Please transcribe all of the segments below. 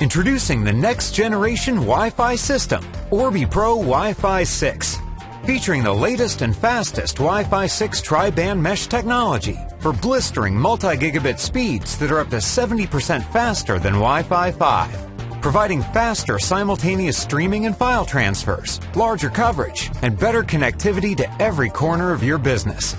Introducing the next generation Wi-Fi system, Orbi Pro Wi-Fi 6. Featuring the latest and fastest Wi-Fi 6 tri-band mesh technology for blistering multi-gigabit speeds that are up to 70% faster than Wi-Fi 5. Providing faster simultaneous streaming and file transfers, larger coverage, and better connectivity to every corner of your business.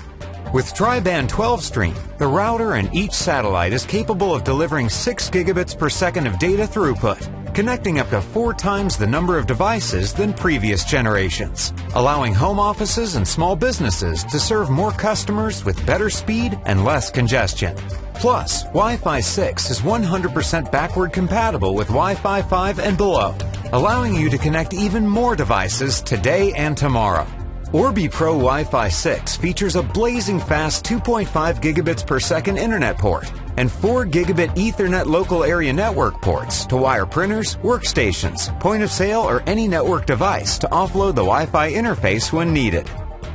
With tri-band 12 stream, the router and each satellite is capable of delivering 6 gigabits per second of data throughput, connecting up to 4 times the number of devices than previous generations, allowing home offices and small businesses to serve more customers with better speed and less congestion. Plus, Wi-Fi 6 is 100% backward compatible with Wi-Fi 5 and below, allowing you to connect even more devices today and tomorrow. Orbi Pro Wi-Fi 6 features a blazing fast 2.5 gigabits per second internet port and 4 gigabit Ethernet local area network ports to wire printers, workstations, point of sale, or any network device to offload the Wi-Fi interface when needed.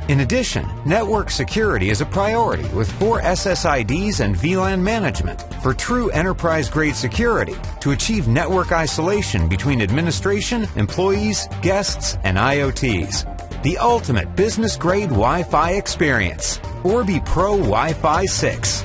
In addition, network security is a priority with 4 SSIDs and VLAN management for true enterprise-grade security to achieve network isolation between administration, employees, guests, and IoTs. The ultimate business-grade Wi-Fi experience. Orbi Pro Wi-Fi 6.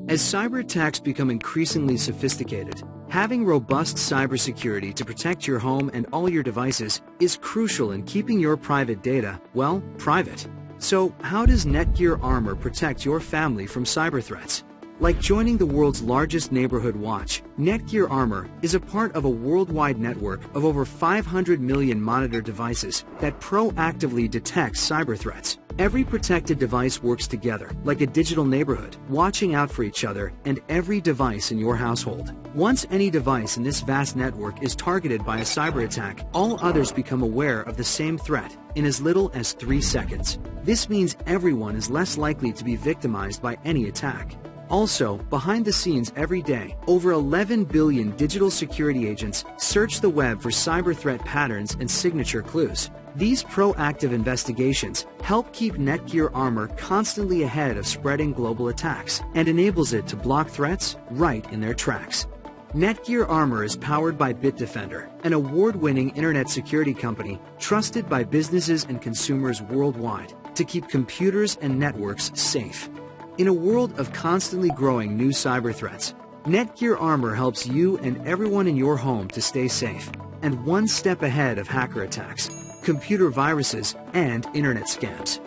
As cyber attacks become increasingly sophisticated, having robust cybersecurity to protect your home and all your devices is crucial in keeping your private data, well, private. So, how does Netgear Armor protect your family from cyber threats? Like joining the world's largest neighborhood watch, Netgear Armor is a part of a worldwide network of over 500 million monitored devices that proactively detects cyber threats. Every protected device works together, like a digital neighborhood, watching out for each other and every device in your household. Once any device in this vast network is targeted by a cyber attack, all others become aware of the same threat in as little as 3 seconds. This means everyone is less likely to be victimized by any attack. Also, behind the scenes every day, over 11 billion digital security agents search the web for cyber threat patterns and signature clues. These proactive investigations help keep Netgear Armor constantly ahead of spreading global attacks and enables it to block threats right in their tracks. Netgear Armor is powered by Bitdefender, an award-winning internet security company trusted by businesses and consumers worldwide to keep computers and networks safe. In a world of constantly growing new cyber threats, Netgear Armor helps you and everyone in your home to stay safe and one step ahead of hacker attacks, computer viruses, and internet scams.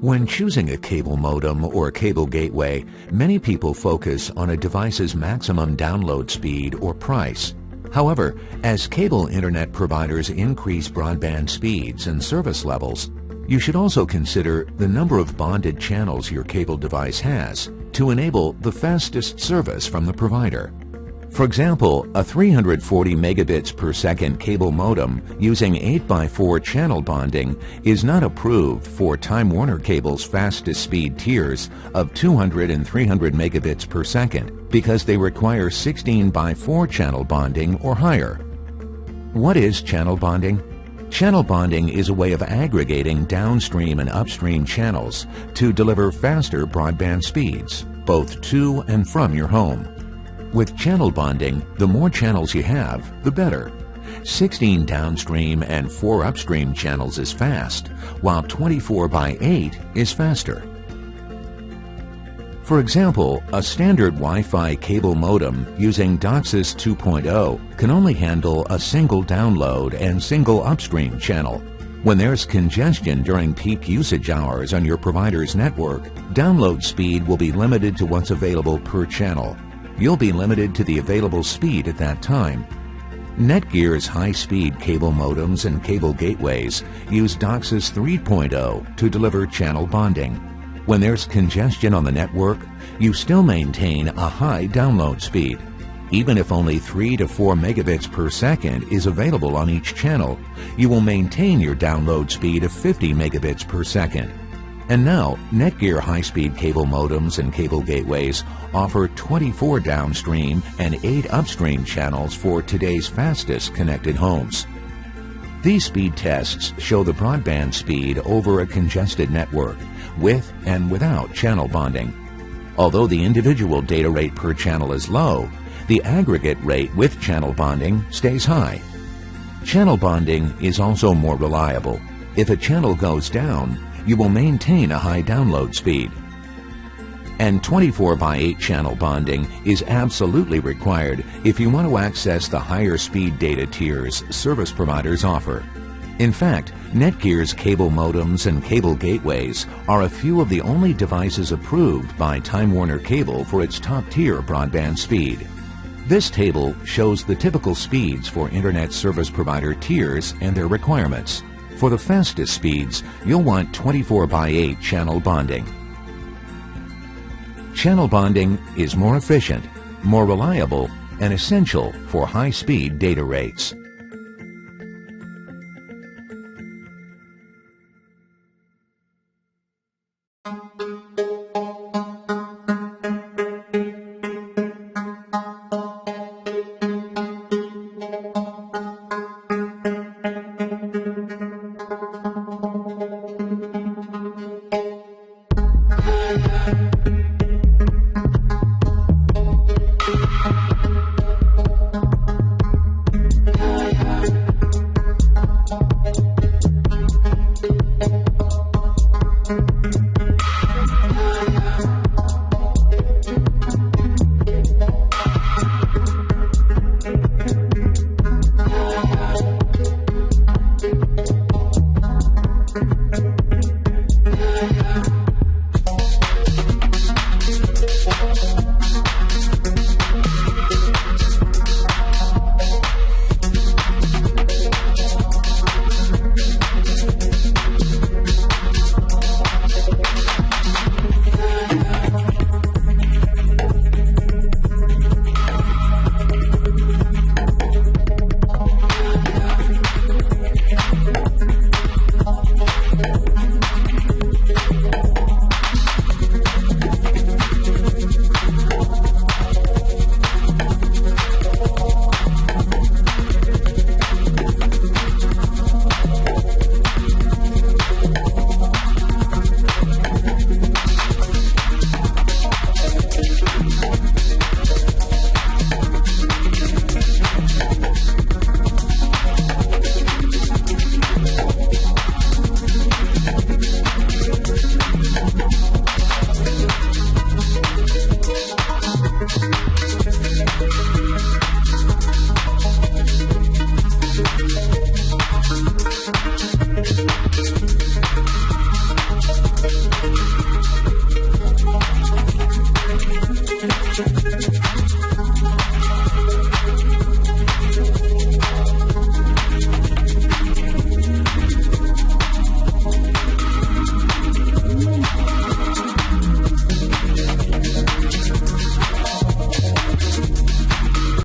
When choosing a cable modem or cable gateway, many people focus on a device's maximum download speed or price. However, as cable internet providers increase broadband speeds and service levels, You should also consider the number of bonded channels your cable device has to enable the fastest service from the provider. For example, a 340 megabits per second cable modem using 8x4 channel bonding is not approved for Time Warner Cable's fastest speed tiers of 200 and 300 megabits per second because they require 16x4 channel bonding or higher. What is channel bonding? Channel bonding is a way of aggregating downstream and upstream channels to deliver faster broadband speeds, both to and from your home. With channel bonding, the more channels you have, the better. 16 downstream and 4 upstream channels is fast, while 24x8 is faster. For example, a standard Wi-Fi cable modem using DOCSIS 2.0 can only handle a single download and single upstream channel. When there's congestion during peak usage hours on your provider's network, download speed will be limited to what's available per channel. You'll be limited to the available speed at that time. Netgear's high-speed cable modems and cable gateways use DOCSIS 3.0 to deliver channel bonding. When there's congestion on the network, you still maintain a high download speed. Even if only 3 to 4 megabits per second is available on each channel, you will maintain your download speed of 50 megabits per second. And now, Netgear high-speed cable modems and cable gateways offer 24 downstream and 8 upstream channels for today's fastest connected homes. These speed tests show the broadband speed over a congested network, with and without channel bonding. Although the individual data rate per channel is low, the aggregate rate with channel bonding stays high. Channel bonding is also more reliable. If a channel goes down, you will maintain a high download speed. And 24x8 channel bonding is absolutely required if you want to access the higher speed data tiers service providers offer. In fact, Netgear's cable modems and cable gateways are a few of the only devices approved by Time Warner Cable for its top-tier broadband speed. This table shows the typical speeds for Internet service provider tiers and their requirements. For the fastest speeds, you'll want 24x8 channel bonding. Channel bonding is more efficient, more reliable, and essential for high-speed data rates.